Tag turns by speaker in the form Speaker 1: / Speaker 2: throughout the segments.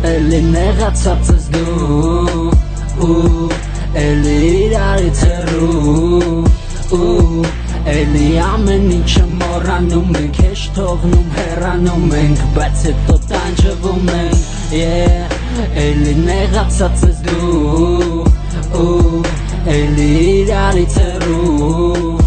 Speaker 1: Էլի նեղացած ես դու Էլի իրարից հեռու Էլի ամեն ինչը մոռանում ենք Հեշ թողնում հեռանում ենք Բայց հետո տանջվում ենք Էլի նեղացած ես դու Էլի իրարից հեռու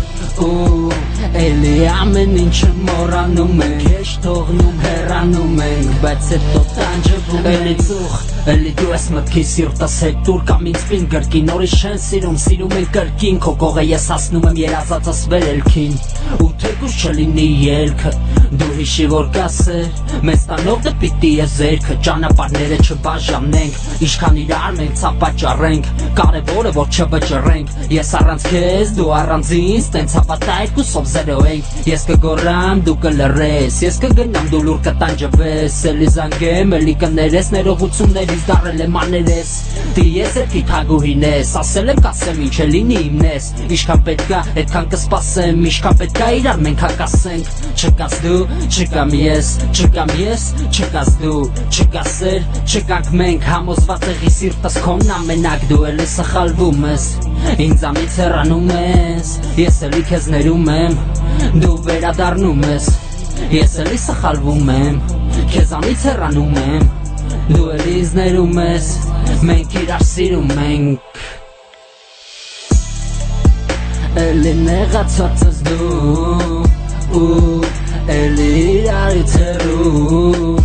Speaker 1: Էլի ամեն ինչը մոռանում ենք Հեշ թողնում հեռանում ենք Բայց հետո տանջվում ենք Էլի ծուխ Էլի դու ես մտքի սիրտս հետ դուր կամ ինձ պին գրկին Նորից չեն սիրում են կրկին Քո կողը ես ասնում եմ երազածս վերելքին Ու թեկուզ չլինի ելքը Դու հիշի որ կասեր Մեզ տանող դե պիտի է զերքը Ճանապարհները չբաժանենք Ինչքան իրար մենք ցապաճառենք Կարևորը որ չվճռենք Ես առանց քեզ դու առանց ինձ Տենց հապատա երկուսով զերո ենք Ես կգոռամ դու կլռես Ես կգնամ դու լուր կտանջվես Էլի զանգեմ էլի կներես Ներողություններ Դարել եմ աներես Դի ես էրքի թագուհին ես Ասել եմ կասեմ ինչ է լինի իմնես Ինչքան պետքա էդքան կսպասեմ Ինչքան պետքա իրար մենք հակասենք Չկաս դու, չկամ ես Չկամ ես, չկաս դու Չկաս էր, չկանք մենք Համոզված եղի սիրտս քոնն ամենակ Դու էլի սխալվում ես Ինձանից հեռանում ես Ես էլի քեզ ներում եմ Դու վերադառնում ես Ես էլի սխալվում եմ Քեզանից հեռանում եմ Դու էլի ինձ ներում ես Մենք իրար սիրում ենք Էլի նեղացած ես դու Էլի իրարից հեռու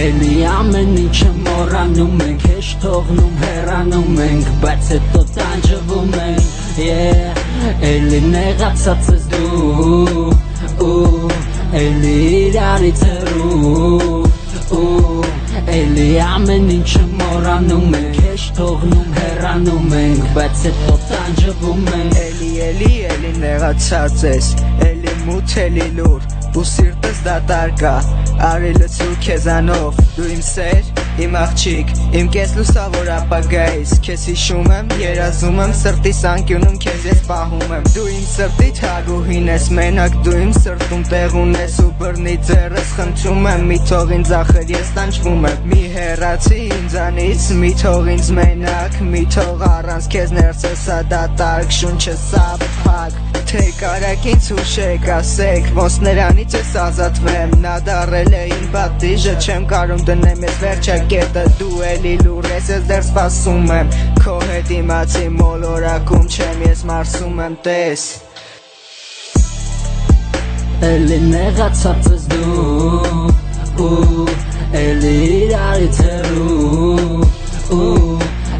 Speaker 1: Էլի ամեն ինչը մոռանում ենք Հեշ թողնում հեռանում ենք Բայց հետո տանջվում ենք Էլի նեղացած ես դու Էլի իրարից հեռու Էլի ամեն ինչը մոռանում ենք Հեշ թողնում հեռանում ենք Բայց հետո տանջվում ենք
Speaker 2: Էլի նեղացած ես Էլի մութ էլի լուր Ու սիրտս դատարկա Արի լցու քեզանով Դու իմ սեր, իմ աղջիկ Իմ կես լուսավոր ապագայիս Քեզ հիշում եմ, երազում եմ Սրտիս անկյունում քեզ ես պահում եմ Դու իմ սրտի թագուհին ես Մենակ դու իմ սրտում տեղ ունես Ու բռնի ձեռս խնդրում եմ Մի թող ինձ ախր ես տանջվում եմ Մի հեռացի ինձանից Մի թող ինձ մենակ Մի թող առանց քեզ ներսս դատարկ Շունչս սափակ Թե կարակ ինձ հուշեք ասեք Ոնց նրանից ես ազատվեմ Նա դարել է իմ պատիժը Չեմ կարում դնեմ ես վերջակետը Դու էլի լուր ես դեռ սպասում եմ Քո հետ իմացի մոլորակում չեմ ես մարսում եմ տես
Speaker 1: Էլի նեղացած ես դու Էլի իրարից հեռու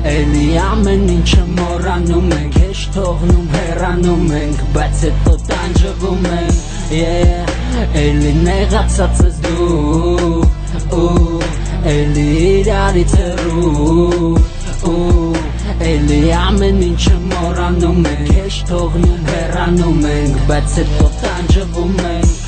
Speaker 1: Էլի ամեն ինչը մոռանում ենք Հեշ թողնում հեռանում ենք Բայց հետո տանջվում ենք Էլի նեղացած ես դու Էլի իրարից հեռու Էլի ամեն ինչը մոռանում ենք Հեշ թողնում հեռանում ենք Բայց հետո տանջվում ենք